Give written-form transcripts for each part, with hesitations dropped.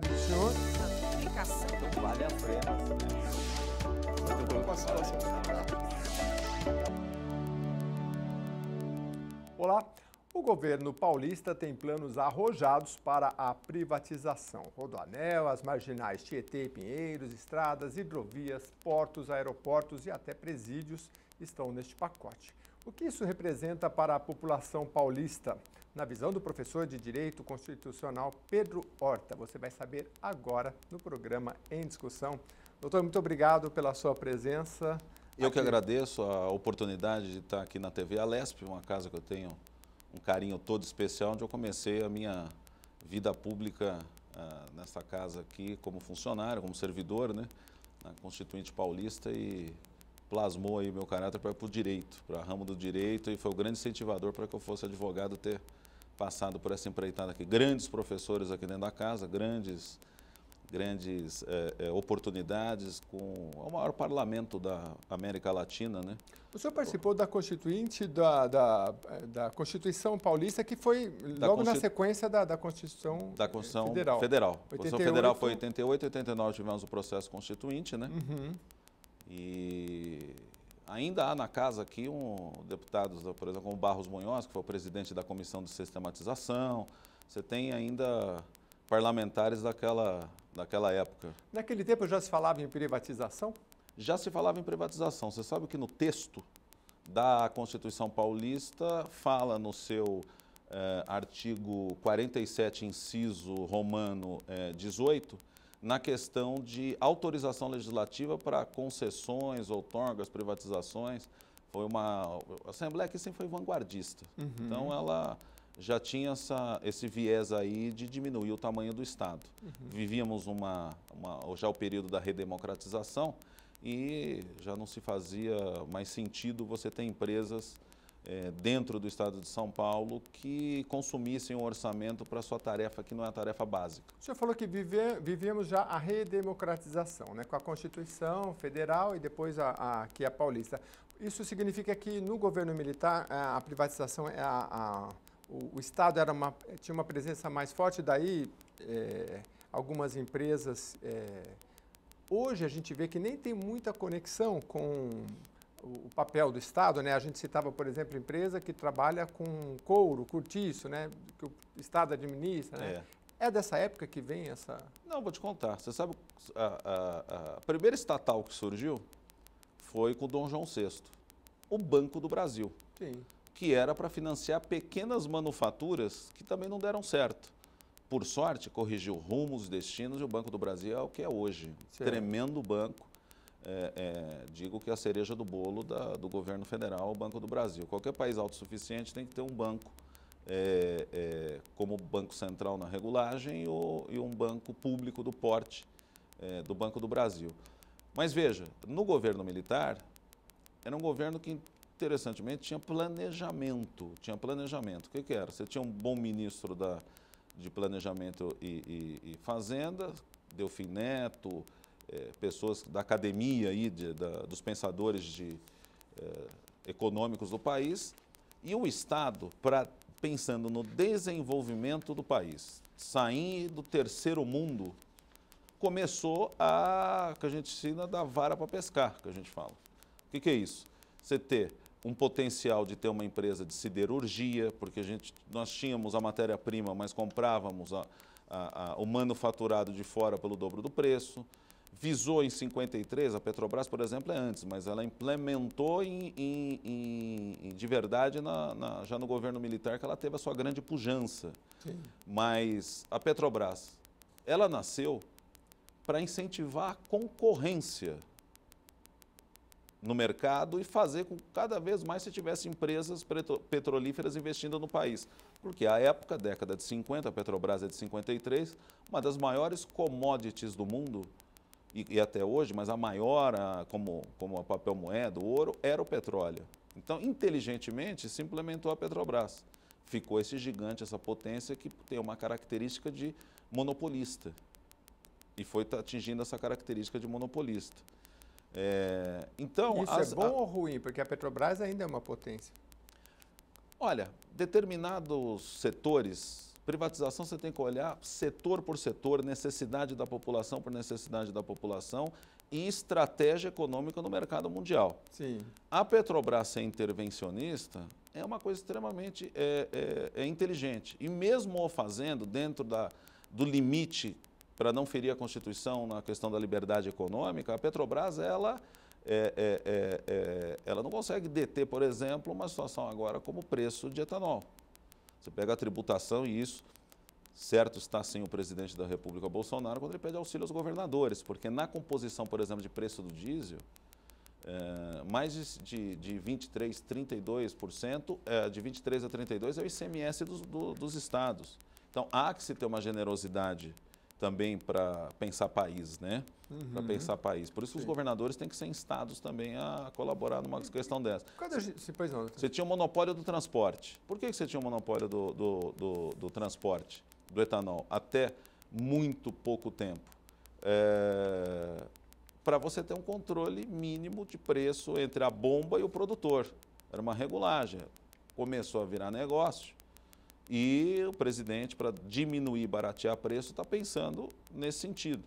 do senhor? A publicação Então vale a pena. Olá. O governo paulista tem planos arrojados para a privatização. Rodoanel, as marginais Tietê e Pinheiros, estradas, hidrovias, portos, aeroportos e até presídios estão neste pacote. O que isso representa para a população paulista? Na visão do professor de Direito Constitucional Pedro Horta. Você vai saber agora no programa Em Discussão. Doutor, muito obrigado pela sua presença. Eu que agradeço a oportunidade de estar aqui na TV Alesp, uma casa que eu tenho um carinho todo especial, onde eu comecei a minha vida pública nessa casa aqui como funcionário, como servidor, né, na Constituinte Paulista, e plasmou aí meu caráter para o direito, para o ramo do direito, e foi o grande incentivador para que eu fosse advogado, ter passado por essa empreitada aqui. Grandes professores aqui dentro da casa, grandes oportunidades com o maior parlamento da América Latina, né? O senhor participou da Constituinte, da Constituição Paulista, que foi logo na sequência da Constituição Federal. A Constituição Federal foi em 88, 89 tivemos o processo constituinte, né? Uhum. E ainda há na casa aqui deputados, por exemplo, como Barros Munhoz, que foi o presidente da Comissão de Sistematização. Você tem ainda parlamentares daquela época. Naquele tempo já se falava em privatização? Já se falava em privatização. Você sabe que no texto da Constituição Paulista fala no seu artigo 47, inciso romano 18, na questão de autorização legislativa para concessões, outorgas, privatizações. A Assembleia aqui sempre foi vanguardista. Uhum. Então ela já tinha esse viés aí de diminuir o tamanho do Estado. Uhum. Vivíamos já o período da redemocratização e já não se fazia mais sentido você ter empresas dentro do Estado de São Paulo que consumissem um orçamento para a sua tarefa, que não é a tarefa básica. O senhor falou que vivíamos já a redemocratização, né, com a Constituição Federal e depois aqui a Paulista. Isso significa que no governo militar a privatização o Estado tinha uma presença mais forte, daí algumas empresas... hoje a gente vê que nem tem muita conexão com o papel do Estado, né? A gente citava, por exemplo, empresa que trabalha com couro, cortiço, né? Que o Estado administra, né? É dessa época que vem essa... Não, vou te contar. Você sabe, a primeira estatal que surgiu foi com o Dom João VI, o Banco do Brasil. Sim. Que era para financiar pequenas manufaturas que também não deram certo. Por sorte, corrigiu rumos, destinos, e o Banco do Brasil é o que é hoje. Certo. Tremendo banco. Digo que é a cereja do bolo do governo federal, o Banco do Brasil. Qualquer país autossuficiente tem que ter um banco como Banco Central na regulagem e um banco público do porte do Banco do Brasil. Mas veja, no governo militar, era um governo que, interessantemente, tinha planejamento. O que era? Você tinha um bom ministro de Planejamento e Fazenda, Delfim Neto, pessoas da academia aí, dos pensadores econômicos do país, e o Estado, pensando no desenvolvimento do país, sair do terceiro mundo, começou que a gente ensina da vara para pescar, que a gente fala. O que é isso? Você ter um potencial de ter uma empresa de siderurgia, porque nós tínhamos a matéria-prima, mas comprávamos o manufaturado de fora pelo dobro do preço. Visou em 53, a Petrobras, por exemplo, é antes, mas ela implementou de verdade já no governo militar, que ela teve a sua grande pujança. Sim. Mas a Petrobras, ela nasceu para incentivar a concorrência no mercado e fazer com que cada vez mais se tivesse empresas petrolíferas investindo no país. Porque à época, década de 50, a Petrobras é de 53, uma das maiores commodities do mundo, e até hoje, mas a maior, como a papel moeda, o ouro, era o petróleo. Então, inteligentemente, se implementou a Petrobras. Ficou esse gigante, essa potência que tem uma característica de monopolista. E foi atingindo essa característica de monopolista. Então, isso é bom ou ruim? Porque a Petrobras ainda é uma potência. Olha, determinados setores Privatização você tem que olhar setor por setor, necessidade da população por necessidade da população e estratégia econômica no mercado mundial. Sim. A Petrobras ser intervencionista é uma coisa extremamente inteligente. E mesmo o fazendo dentro do limite para não ferir a Constituição na questão da liberdade econômica, a Petrobras ela não consegue deter, por exemplo, uma situação agora como o preço de etanol. Você pega a tributação e isso, certo, está sim o presidente da República, Bolsonaro, quando ele pede auxílio aos governadores, porque na composição, por exemplo, de preço do diesel, mais de 23%, 32%, de 23% a 32% é o ICMS dos estados. Então, há que se ter uma generosidade também para pensar país, né? Para pensar país. Por isso, os governadores têm que ser instados também a colaborar numa questão dessa. Pois não. Você tinha o monopólio do transporte. Por que você tinha o monopólio do transporte, do etanol? Até muito pouco tempo. Para você ter um controle mínimo de preço entre a bomba e o produtor. Era uma regulagem. Começou a virar negócio. E o presidente, para diminuir, baratear preço, está pensando nesse sentido.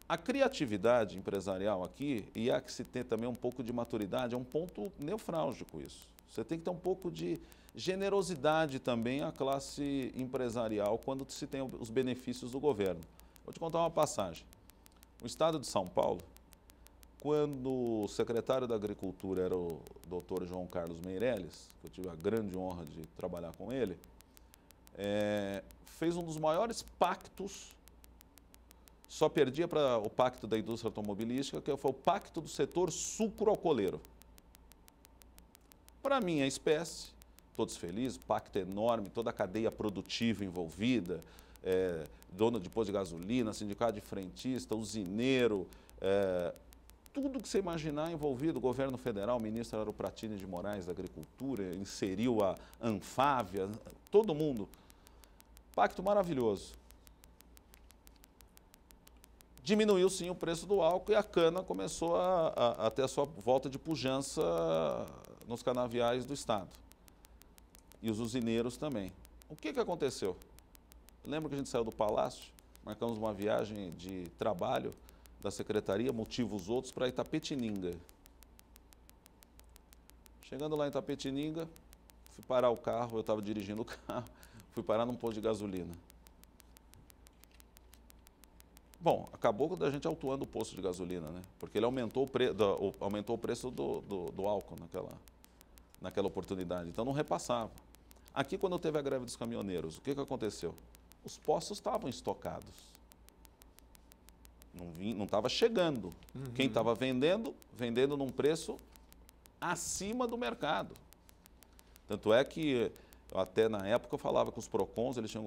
A criatividade empresarial aqui, e há que se ter também um pouco de maturidade, é um ponto nevrálgico isso. Você tem que ter um pouco de generosidade também à classe empresarial quando se tem os benefícios do governo. Vou te contar uma passagem. O estado de São Paulo, quando o secretário da Agricultura era o doutor João Carlos Meirelles, que eu tive a grande honra de trabalhar com ele, fez um dos maiores pactos, só perdia para o pacto da indústria automobilística, que foi o pacto do setor sucroalcooleiro. Para minha espécie, todos felizes, pacto enorme, toda a cadeia produtiva envolvida, dono de posto de gasolina, sindicato de frentista, usineiro, tudo que você imaginar envolvido, o governo federal, o ministro era o Pratini de Moraes da Agricultura, inseriu a Anfávia, todo mundo. Pacto maravilhoso. Diminuiu sim o preço do álcool e a cana começou a ter a sua volta de pujança nos canaviais do estado. E os usineiros também. O que aconteceu? Lembra que a gente saiu do Palácio, marcamos uma viagem de trabalho da secretaria, motivos outros, para Itapetininga. Chegando lá em Itapetininga, fui parar o carro, eu estava dirigindo o carro, fui parar num posto de gasolina. Bom, acabou da gente autuando o posto de gasolina, né? Porque ele aumentou o preço do álcool naquela oportunidade, então não repassava. Aqui, quando teve a greve dos caminhoneiros, o que aconteceu? Os postos estavam estocados. Não estava chegando. Quem estava vendendo num preço acima do mercado. Tanto é que, até na época, eu falava com os PROCONs, eles tinham,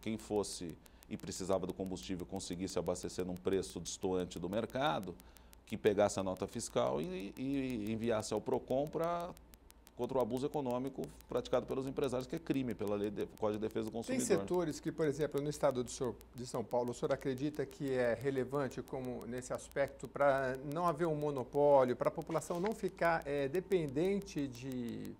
quem fosse e precisava do combustível conseguisse abastecer num preço distoante do mercado, que pegasse a nota fiscal e enviasse ao PROCON contra o abuso econômico praticado pelos empresários, que é crime pela lei do Código de Defesa do Consumidor. Tem setores que, por exemplo, no estado de São Paulo, o senhor acredita que é relevante como nesse aspecto para não haver um monopólio, para a população não ficar dependente de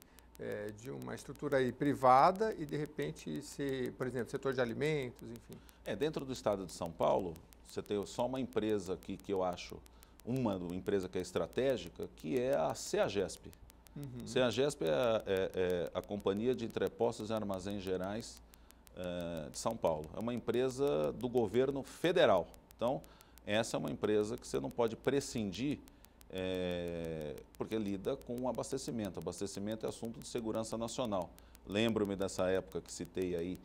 uma estrutura aí privada e, de repente, ser, por exemplo, setor de alimentos, enfim? Dentro do estado de São Paulo, você tem só uma empresa aqui que eu acho, uma empresa que é estratégica, que é a CEAGESP. CEAGESP é a Companhia de Entrepostos e Armazéns Gerais de São Paulo. É uma empresa do governo federal. Então, essa é uma empresa que você não pode prescindir, porque lida com o abastecimento. Abastecimento é assunto de segurança nacional. Lembro-me dessa época que citei aí,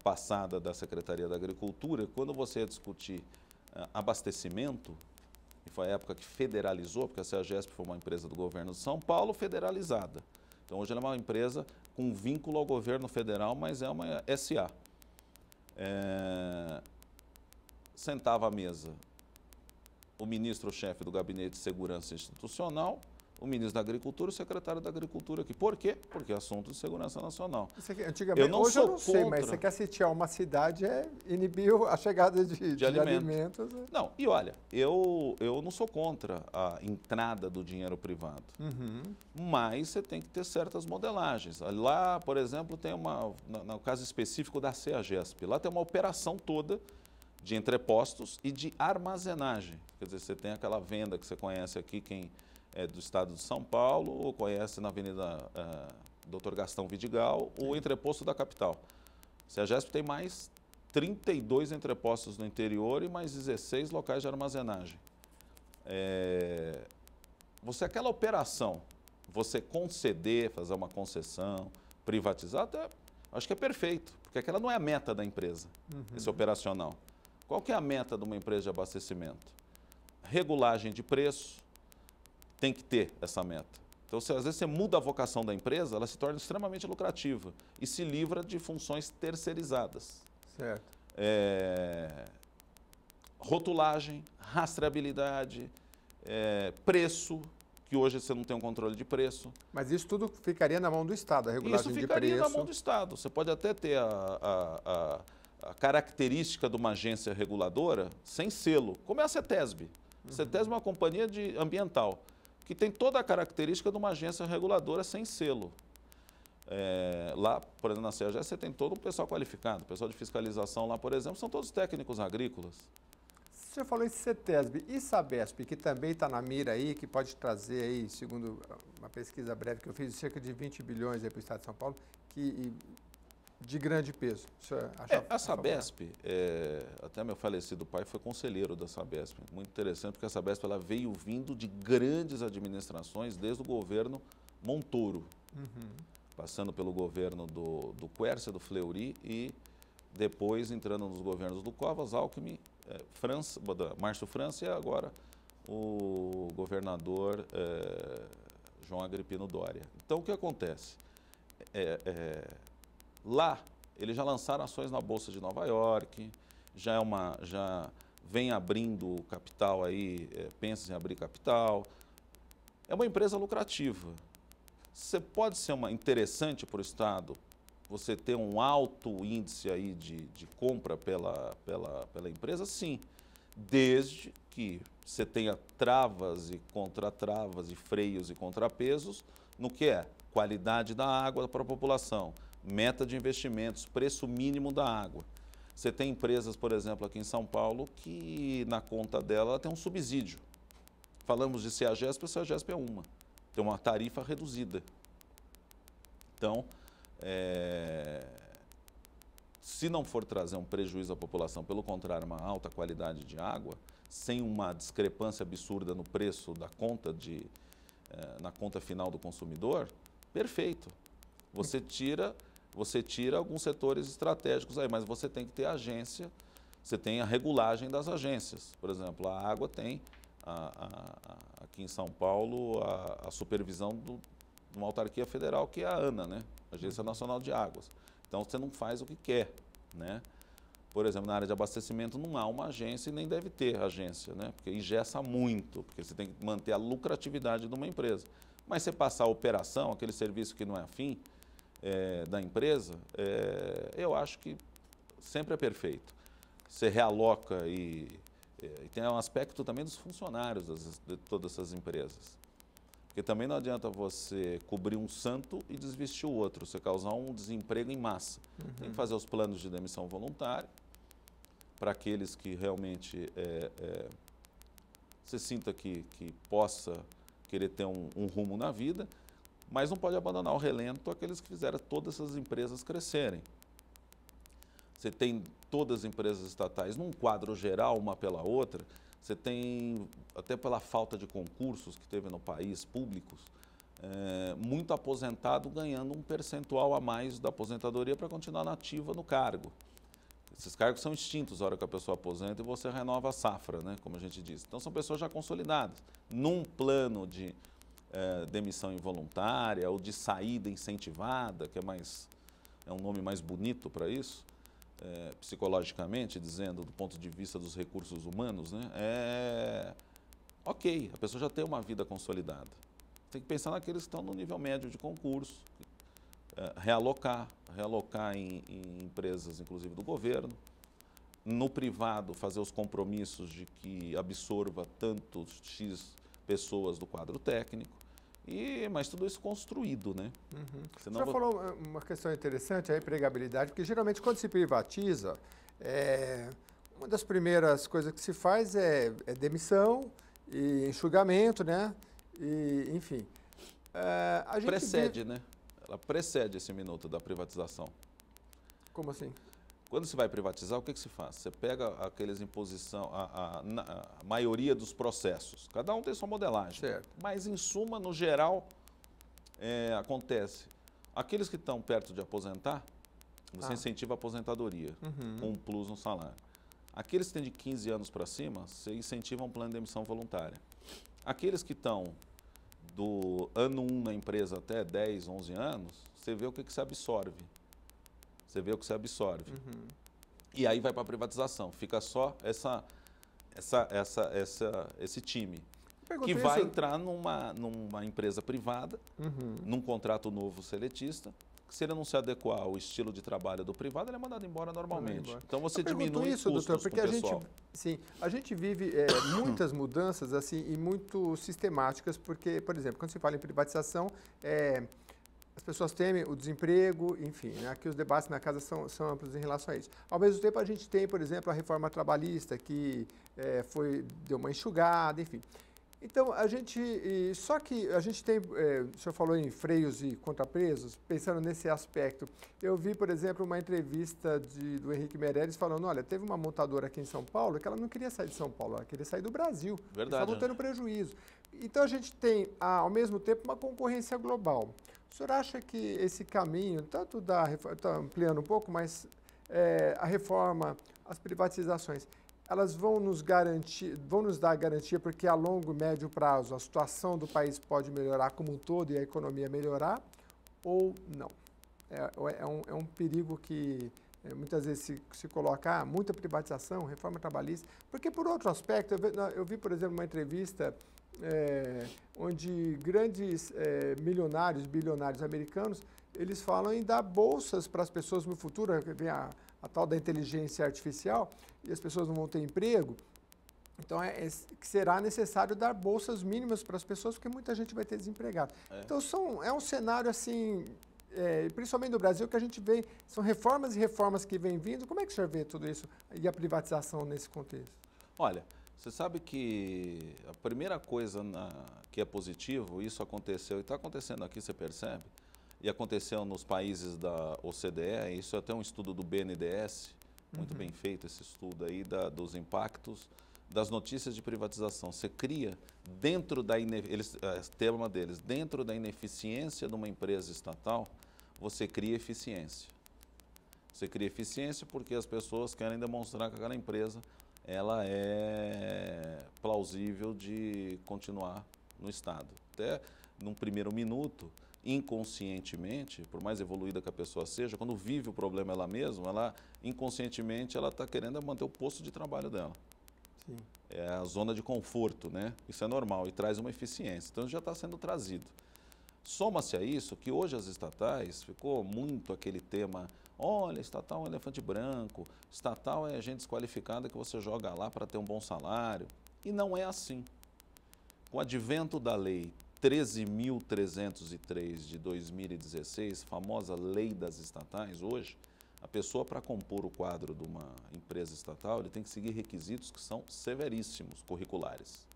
passada da Secretaria da Agricultura, quando você ia discutir abastecimento, e foi a época que federalizou, porque a CEAGESP foi uma empresa do governo de São Paulo federalizada. Então, hoje ela é uma empresa com vínculo ao governo federal, mas é uma SA. Sentava à mesa o ministro-chefe do Gabinete de Segurança Institucional, o ministro da Agricultura e o secretário da Agricultura aqui. Por quê? Porque é assunto de segurança nacional. Antigamente, hoje eu não sei, mas você quer sitiar uma cidade, inibir a chegada de alimentos. Não, e olha, eu não sou contra a entrada do dinheiro privado, mas você tem que ter certas modelagens. Lá, por exemplo, tem no caso específico da CEAGESP, lá tem uma operação toda de entrepostos e de armazenagem. Quer dizer, você tem aquela venda que você conhece aqui, quem é do estado de São Paulo, ou conhece na Avenida Dr. Gastão Vidigal, o entreposto da capital. A CEAGESP tem mais 32 entrepostos no interior e mais 16 locais de armazenagem. Aquela operação, você conceder, fazer uma concessão, privatizar, até, acho que é perfeito, porque aquela não é a meta da empresa, esse operacional. Qual que é a meta de uma empresa de abastecimento? Regulagem de preço, tem que ter essa meta. Então, às vezes você muda a vocação da empresa, ela se torna extremamente lucrativa e se livra de funções terceirizadas. Certo. Rotulagem, rastreabilidade, preço, que hoje você não tem um controle de preço. Mas isso tudo ficaria na mão do Estado, a regulagem de preço? Isso ficaria na mão do Estado. Você pode até ter a característica de uma agência reguladora sem selo, como é a CETESB. A CETESB é uma companhia ambiental, que tem toda a característica de uma agência reguladora sem selo. Lá, por exemplo, na CEAGESP, você tem todo o pessoal qualificado. O pessoal de fiscalização lá, por exemplo, são todos técnicos agrícolas. O senhor falou em CETESB e SABESP, que também está na mira aí, que pode trazer aí, segundo uma pesquisa breve que eu fiz, cerca de 20 bilhões para o Estado de São Paulo, de grande peso. A SABESP, até meu falecido pai foi conselheiro da SABESP. Muito interessante, porque a SABESP ela veio vindo de grandes administrações desde o governo Montoro, passando pelo governo do Quércia, do Fleury e depois entrando nos governos do Covas, Alckmin, Márcio França e agora o governador João Agripino Doria. Então, o que acontece? Lá, eles já lançaram ações na Bolsa de Nova York, já vem abrindo capital aí, pensa em abrir capital. É uma empresa lucrativa. Você pode ser interessante para o Estado, você ter um alto índice aí de compra pela empresa, sim, desde que você tenha travas e contratravas e freios e contrapesos no que é qualidade da água para a população, meta de investimentos, preço mínimo da água. Você tem empresas, por exemplo, aqui em São Paulo, que na conta dela ela tem um subsídio. Falamos de CEAGESP, a CEAGESP é tem uma tarifa reduzida. Então, se não for trazer um prejuízo à população, pelo contrário, uma alta qualidade de água, sem uma discrepância absurda no preço da conta na conta final do consumidor, perfeito. Você tira alguns setores estratégicos aí, mas você tem que ter agência, você tem a regulagem das agências. Por exemplo, a água tem, aqui em São Paulo, a supervisão de uma autarquia federal, que é a ANA, né? Agência Nacional de Águas. Então, você não faz o que quer, né? Por exemplo, na área de abastecimento não há uma agência e nem deve ter agência, né? Porque engessa muito, porque você tem que manter a lucratividade de uma empresa. Mas você passar a operação, aquele serviço que não é afim da empresa, eu acho que sempre é perfeito. Você realoca e tem um aspecto também dos funcionários de todas essas empresas. Porque também não adianta você cobrir um santo e desvestir o outro, você causar um desemprego em massa. Tem que fazer os planos de demissão voluntária para aqueles que realmente você sinta que possa querer ter um rumo na vida, mas não pode abandonar o relento aqueles que fizeram todas essas empresas crescerem. Você tem todas as empresas estatais num quadro geral, uma pela outra, você tem, até pela falta de concursos que teve no país, públicos, muito aposentado ganhando um percentual a mais da aposentadoria para continuar nativa no cargo. Esses cargos são extintos na hora que a pessoa aposenta e você renova a safra, né, como a gente diz. Então, são pessoas já consolidadas. Num plano de demissão involuntária ou de saída incentivada, que é um nome mais bonito para isso, psicologicamente, dizendo do ponto de vista dos recursos humanos, né, ok, a pessoa já tem uma vida consolidada. tem que pensar naqueles que estão no nível médio de concurso, realocar em empresas, inclusive do governo. No privado, fazer os compromissos de que absorva tantos X pessoas do quadro técnico. Mas tudo isso construído, né? Senão você falou uma questão interessante, a empregabilidade, porque geralmente quando se privatiza, uma das primeiras coisas que se faz é demissão e enxugamento, né? E, enfim. A gente precede, né? Ela precede esse minuto da privatização. Como assim? Quando se vai privatizar, o que se faz? Você pega aqueles imposição, a maioria dos processos. Cada um tem sua modelagem. Certo. Mas, em suma, no geral, acontece. Aqueles que estão perto de aposentar, você incentiva a aposentadoria, com um plus no salário. Aqueles que têm de 15 anos para cima, você incentiva um plano de demissão voluntária. Aqueles que estão do ano 1 na empresa até 10, 11 anos, você vê o que se absorve. Você vê o que se absorve. E aí vai para a privatização. Fica só esse time. Que vai entrar numa empresa privada, num contrato novo seletista, que se ele não se adequar ao estilo de trabalho do privado, ele é mandado embora normalmente. Então você diminui isso, custos, doutor, porque a gente vive muitas mudanças assim e muito sistemáticas, porque, por exemplo, quando se fala em privatização, as pessoas temem o desemprego, enfim, né? Aqui os debates na casa são amplos em relação a isso. Ao mesmo tempo, a gente tem, por exemplo, a reforma trabalhista, que deu uma enxugada, enfim. Então, só que a gente tem, o senhor falou em freios e contrapesos, pensando nesse aspecto. Eu vi, por exemplo, uma entrevista do Henrique Meirelles falando, olha, teve uma montadora aqui em São Paulo que ela não queria sair de São Paulo, ela queria sair do Brasil. Verdade. Estavam tendo prejuízo. Então, a gente tem, ao mesmo tempo, uma concorrência global. O senhor acha que esse caminho, tanto estou ampliando um pouco, mas a reforma, as privatizações, elas vão nos dar garantia porque a longo e médio prazo a situação do país pode melhorar como um todo e a economia melhorar ou não? É um perigo que muitas vezes se coloca muita privatização, reforma trabalhista, porque por outro aspecto, eu vi, por exemplo, uma entrevista onde grandes milionários, bilionários americanos, eles falam em dar bolsas para as pessoas no futuro, vem a tal da inteligência artificial, e as pessoas não vão ter emprego. Então, que será necessário dar bolsas mínimas para as pessoas, porque muita gente vai ter desempregado. Então, é um cenário assim, principalmente no Brasil, que a gente vê, são reformas e reformas que vêm vindo. Como é que o senhor vê tudo isso e a privatização nesse contexto? Olha, você sabe que a primeira coisa que é positivo, isso aconteceu e está acontecendo aqui, você percebe, e aconteceu nos países da OCDE, isso é até um estudo do BNDES, muito bem feito esse estudo aí dos impactos das notícias de privatização. Você cria dentro da tema deles, dentro da ineficiência de uma empresa estatal, você cria eficiência. Você cria eficiência porque as pessoas querem demonstrar que aquela empresa ela é plausível de continuar no Estado. Até num primeiro minuto, inconscientemente, por mais evoluída que a pessoa seja, quando vive o problema ela mesma, inconscientemente ela está querendo manter o posto de trabalho dela. Sim. É a zona de conforto, né? Isso é normal e traz uma eficiência. Então já está sendo trazido. Soma-se a isso que hoje as estatais, ficou muito aquele tema, olha, estatal é um elefante branco, estatal é gente desqualificada que você joga lá para ter um bom salário. E não é assim. Com o advento da lei 13.303 de 2016, famosa lei das estatais, hoje, a pessoa para compor o quadro de uma empresa estatal, ele tem que seguir requisitos que são severíssimos, curriculares.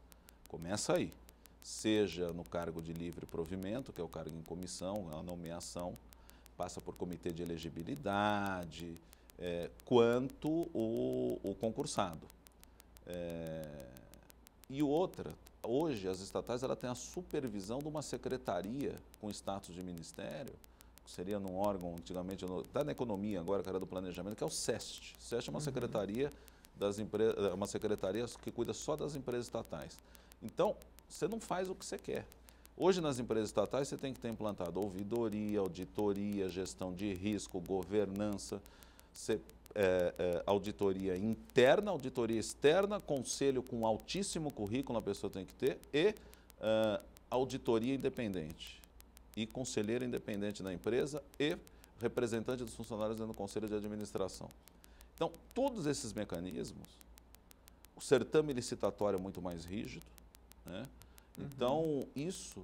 Começa aí. Seja no cargo de livre provimento, que é o cargo em comissão, a nomeação, passa por comitê de elegibilidade, quanto o concursado. E outra, hoje as estatais têm a supervisão de uma secretaria com status de ministério, que seria num órgão, antigamente, está na economia agora, que era do planejamento, que é o SEST. O SEST é uma secretaria uma secretaria que cuida só das empresas estatais. Então, você não faz o que você quer. Hoje, nas empresas estatais, você tem que ter implantado ouvidoria, auditoria, gestão de risco, governança, auditoria interna, auditoria externa, conselho com altíssimo currículo a pessoa tem que ter e auditoria independente e conselheiro independente da empresa e representante dos funcionários dentro do conselho de administração. Então, todos esses mecanismos, o certame licitatório é muito mais rígido, né? Então, isso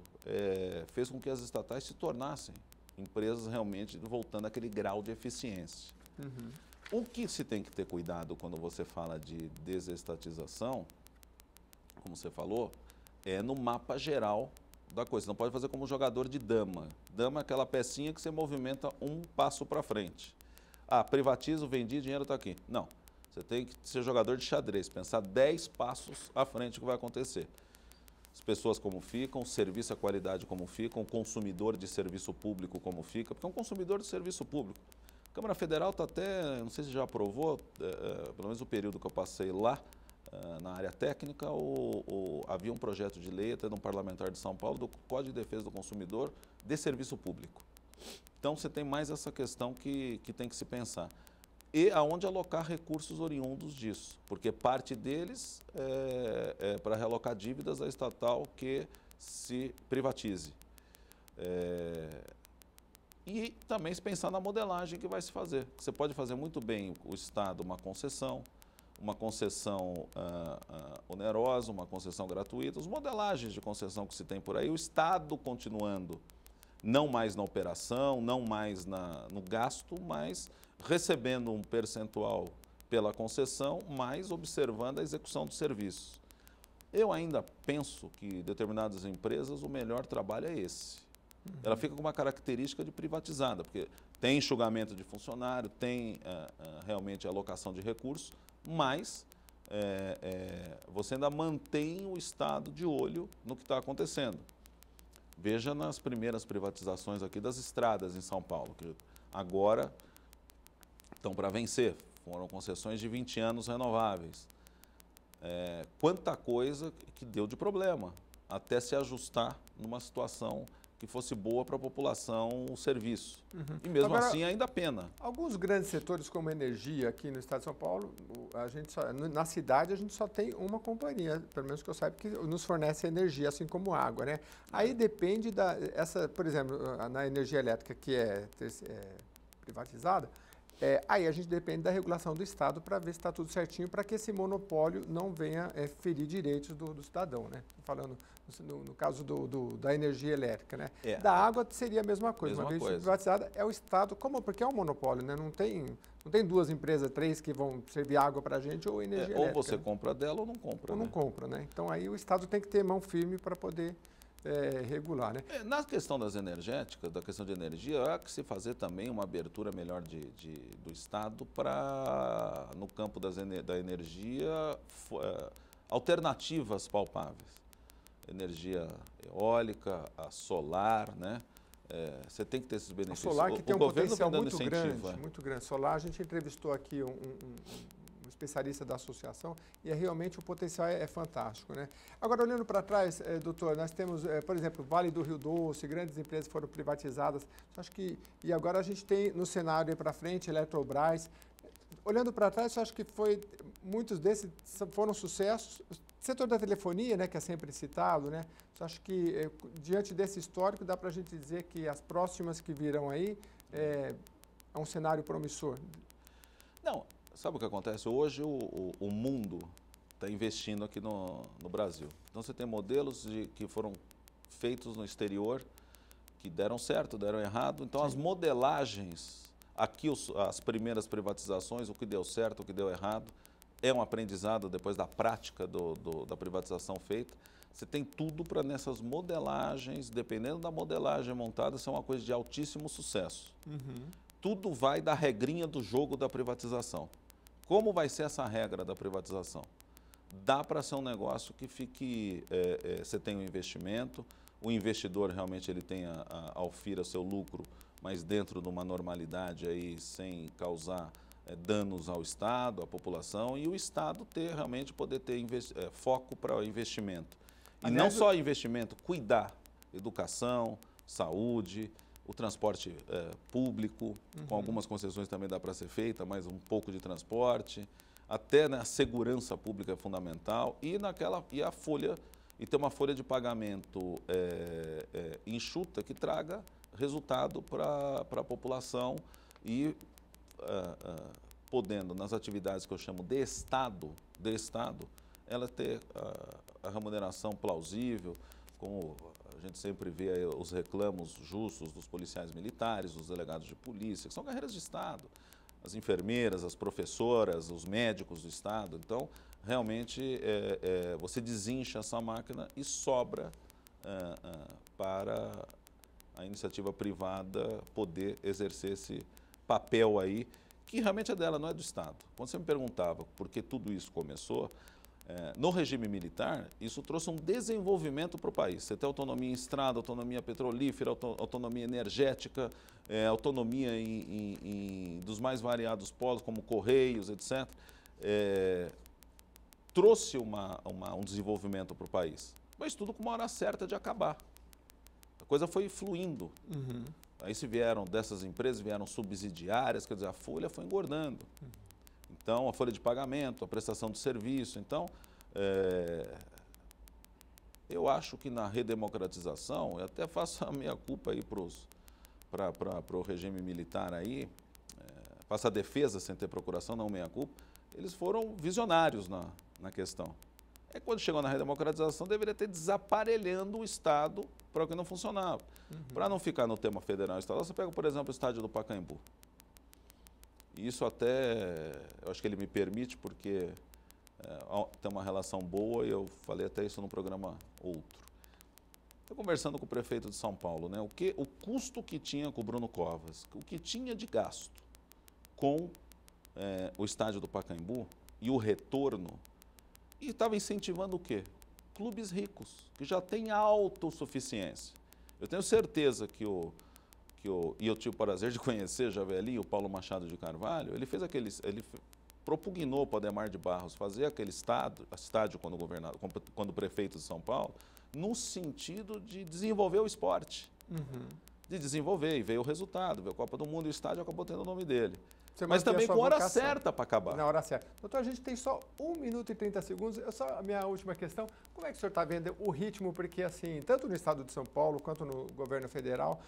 fez com que as estatais se tornassem empresas realmente voltando àquele grau de eficiência. O que se tem que ter cuidado quando você fala de desestatização, como você falou, é no mapa geral da coisa. Você não pode fazer como jogador de dama. Dama é aquela pecinha que você movimenta um passo para frente. Ah, privatizo, vendi, dinheiro está aqui. Não, você tem que ser jogador de xadrez, pensar 10 passos à frente o que vai acontecer. As pessoas como ficam, o serviço, a qualidade como fica, o consumidor de serviço público como fica, porque é um consumidor de serviço público. A Câmara Federal está até, não sei se já aprovou, pelo menos o período que eu passei lá, na área técnica, havia um projeto de lei, até de um parlamentar de São Paulo, do Código de Defesa do Consumidor de serviço público. Então, você tem mais essa questão que tem que se pensar. E aonde alocar recursos oriundos disso, porque parte deles é para realocar dívidas à estatal que se privatize. E também se pensar na modelagem que vai se fazer. Você pode fazer muito bem o Estado uma concessão onerosa, uma concessão gratuita, as modelagens de concessão que se tem por aí, o Estado continuando não mais na operação, não mais no gasto, mas recebendo um percentual pela concessão, mas observando a execução do serviço. Eu ainda penso que determinadas empresas o melhor trabalho é esse. Ela fica com uma característica de privatizada, porque tem enxugamento de funcionário, tem realmente alocação de recursos, mas você ainda mantém o Estado de olho no que está acontecendo. Veja nas primeiras privatizações aqui das estradas em São Paulo, que agora estão para vencer, foram concessões de 20 anos renováveis. Quanta coisa que deu de problema, até se ajustar numa situação que fosse boa para a população o serviço. E mesmo agora, assim ainda pena. Alguns grandes setores como energia aqui no estado de São Paulo, na cidade a gente só tem uma companhia, pelo menos que eu saiba, que nos fornece energia, assim como água, né? Aí depende por exemplo, na energia elétrica que é privatizada, aí a gente depende da regulação do Estado para ver se está tudo certinho, para que esse monopólio não venha ferir direitos do cidadão, né? Falando no caso da energia elétrica, né? Da água seria a mesma coisa. Uma vez privatizada, é o Estado, porque é um monopólio, né? Não tem duas empresas, três que vão servir água para a gente ou energia elétrica. Ou você compra dela ou não compra. Ou não compra, né? Então aí o Estado tem que ter mão firme para poder regular, né? Na questão das energéticas, da questão de energia, há que se fazer também uma abertura melhor do Estado para, no campo da energia, alternativas palpáveis. Energia eólica, a solar, né? Você tem que ter esses benefícios. A solar que tem um potencial muito grande. Solar, a gente entrevistou aqui um especialista da associação e realmente o potencial é fantástico, né? Agora, olhando para trás, doutor, nós temos, por exemplo, Vale do Rio Doce, grandes empresas foram privatizadas. Acho que, e agora a gente tem no cenário aí para frente, Eletrobras. Olhando para trás, eu acho que muitos desses foram sucessos. O setor da telefonia, né, que é sempre citado, né? Eu acho que, diante desse histórico, dá para a gente dizer que as próximas que virão aí é um cenário promissor. Não, sabe o que acontece? Hoje o mundo está investindo aqui no Brasil. Então você tem modelos que foram feitos no exterior, que deram certo, deram errado. Então as modelagens, aqui as primeiras privatizações, o que deu certo, o que deu errado, é um aprendizado depois da prática da privatização feita. Você tem tudo para nessas modelagens, dependendo da modelagem montada, ser uma coisa de altíssimo sucesso. Tudo vai da regrinha do jogo da privatização. Como vai ser essa regra da privatização? Dá para ser um negócio que fique, você tem um investimento, o investidor realmente ele tem alfira seu lucro, mas dentro de uma normalidade aí, sem causar danos ao Estado, à população, e o Estado poder ter foco para o investimento. E não só investimento, cuidar, educação, saúde, o transporte público, com algumas concessões também dá para ser feita, mas um pouco de transporte, até na segurança pública é fundamental, e a folha e ter uma folha de pagamento enxuta que traga resultado para a população e podendo, nas atividades que eu chamo de Estado, ela ter a remuneração plausível, como a gente sempre vê aí os reclamos justos dos policiais militares, dos delegados de polícia, que são carreiras de Estado, as enfermeiras, as professoras, os médicos do Estado. Então, realmente, você desincha essa máquina e sobra para a iniciativa privada poder exercer esse papel aí, que realmente é dela, não é do Estado. Quando você me perguntava por que tudo isso começou, no regime militar, isso trouxe um desenvolvimento para o país. Você tem autonomia em estrada, autonomia petrolífera, autonomia energética, autonomia dos mais variados polos, como Correios, etc. Trouxe um desenvolvimento para o país, mas tudo com uma hora certa de acabar. A coisa foi fluindo. Uhum. Aí dessas empresas vieram subsidiárias, quer dizer, a folha foi engordando. Uhum. Então, a folha de pagamento, a prestação de serviço. Então, eu acho que na redemocratização, eu até faço a meia-culpa aí para o regime militar aí, faço a defesa sem ter procuração, não meia-culpa, eles foram visionários na questão. Quando chegou na redemocratização, deveria ter desaparelhando o Estado para o que não funcionava. Uhum. Para não ficar no tema federal e estadual, você pega, por exemplo, o estádio do Pacaembu. Isso até, eu acho que ele me permite, porque tem uma relação boa, e eu falei até isso no programa outro. Estou conversando com o prefeito de São Paulo, né? O custo que tinha com o Bruno Covas, o que tinha de gasto com o estádio do Pacaembu e o retorno, e estava incentivando o quê? Clubes ricos, que já têm autossuficiência. Eu tenho certeza e eu tive o prazer de conhecer já velhinho, o Paulo Machado de Carvalho, ele propugnou para o Adhemar de Barros fazer aquele estádio quando prefeito de São Paulo, no sentido de desenvolver o esporte. Uhum. De desenvolver, e veio o resultado, veio a Copa do Mundo e o estádio acabou tendo o nome dele. Mas também com hora certa para acabar. Na hora certa. Doutor, a gente tem só 1 minuto e 30 segundos. Só a minha última questão. Como é que o senhor está vendo o ritmo? Porque, assim, tanto no estado de São Paulo quanto no governo federal,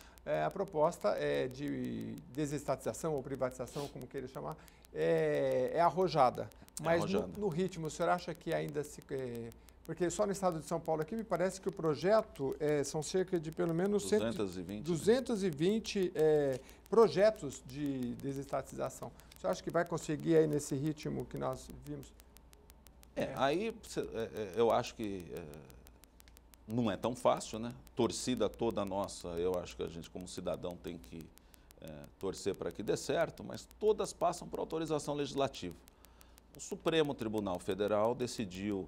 a proposta de desestatização ou privatização, como queira chamar, é arrojada. Mas no ritmo, o senhor acha que ainda se... Porque só no estado de São Paulo aqui me parece que o projeto são cerca de pelo menos 220 projetos de desestatização. Você acha que vai conseguir aí nesse ritmo que nós vimos? Aí eu acho que não é tão fácil, né? Torcida toda nossa, eu acho que a gente como cidadão tem que torcer para que dê certo, mas todas passam por autorização legislativa. O Supremo Tribunal Federal decidiu,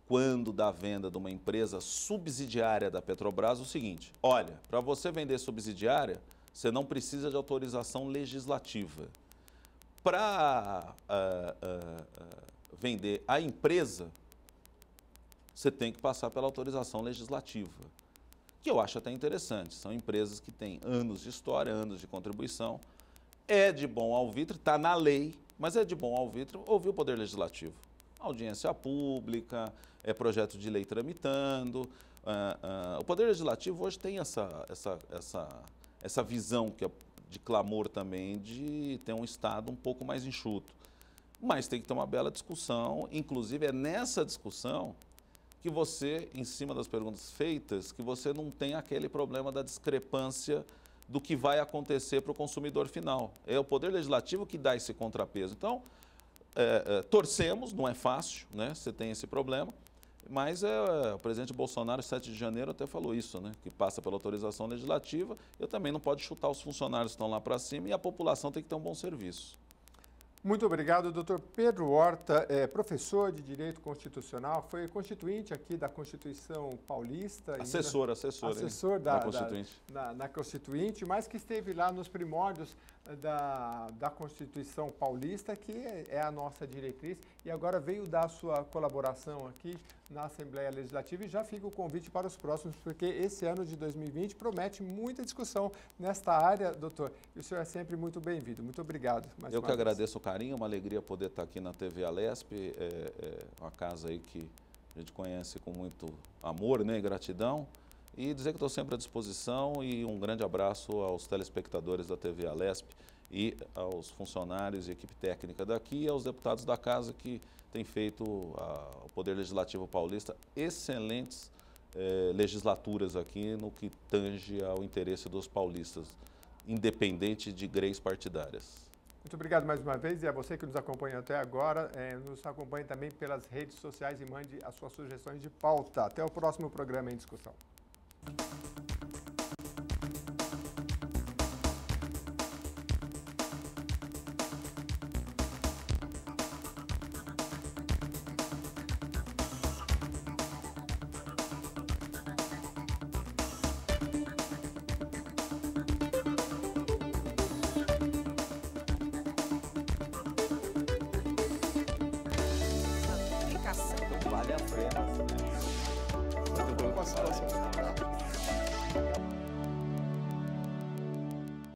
quando da venda de uma empresa subsidiária da Petrobras, o seguinte: olha, para você vender subsidiária, você não precisa de autorização legislativa. Para vender a empresa, você tem que passar pela autorização legislativa, que eu acho até interessante. São empresas que têm anos de história, anos de contribuição. É de bom alvitre, está na lei, mas é de bom alvitre ouvir o Poder Legislativo. Audiência pública, projeto de lei tramitando. O Poder Legislativo hoje tem essa visão de clamor também de ter um Estado um pouco mais enxuto. Mas tem que ter uma bela discussão, inclusive é nessa discussão que você, em cima das perguntas feitas, que você não tem aquele problema da discrepância do que vai acontecer para o consumidor final. É o Poder Legislativo que dá esse contrapeso. Então, torcemos, não é fácil, né? Você tem esse problema, mas o presidente Bolsonaro, 7 de janeiro, até falou isso, né? Que passa pela autorização legislativa. Eu também não pode chutar os funcionários que estão lá para cima, e a população tem que ter um bom serviço. Muito obrigado, doutor Pedro Horta, professor de Direito Constitucional, foi constituinte aqui da Constituição Paulista. Assessor da Constituinte. Na Constituinte, mas que esteve lá nos primórdios da Constituição Paulista, que é a nossa diretriz, e agora veio dar sua colaboração aqui na Assembleia Legislativa, e já fica o convite para os próximos, porque esse ano de 2020 promete muita discussão nesta área, doutor, e o senhor é sempre muito bem-vindo. Muito obrigado. Eu que agradeço o carinho, uma alegria poder estar aqui na TV Alesp, uma casa aí que a gente conhece com muito amor, né, e gratidão, e dizer que estou sempre à disposição, e um grande abraço aos telespectadores da TV Alesp e aos funcionários e equipe técnica daqui, e aos deputados da casa que têm feito ao Poder Legislativo Paulista excelentes legislaturas aqui no que tange ao interesse dos paulistas, independente de grades partidárias. Muito obrigado mais uma vez, e a você que nos acompanha até agora, nos acompanhe também pelas redes sociais e mande as suas sugestões de pauta. Até o próximo programa em discussão.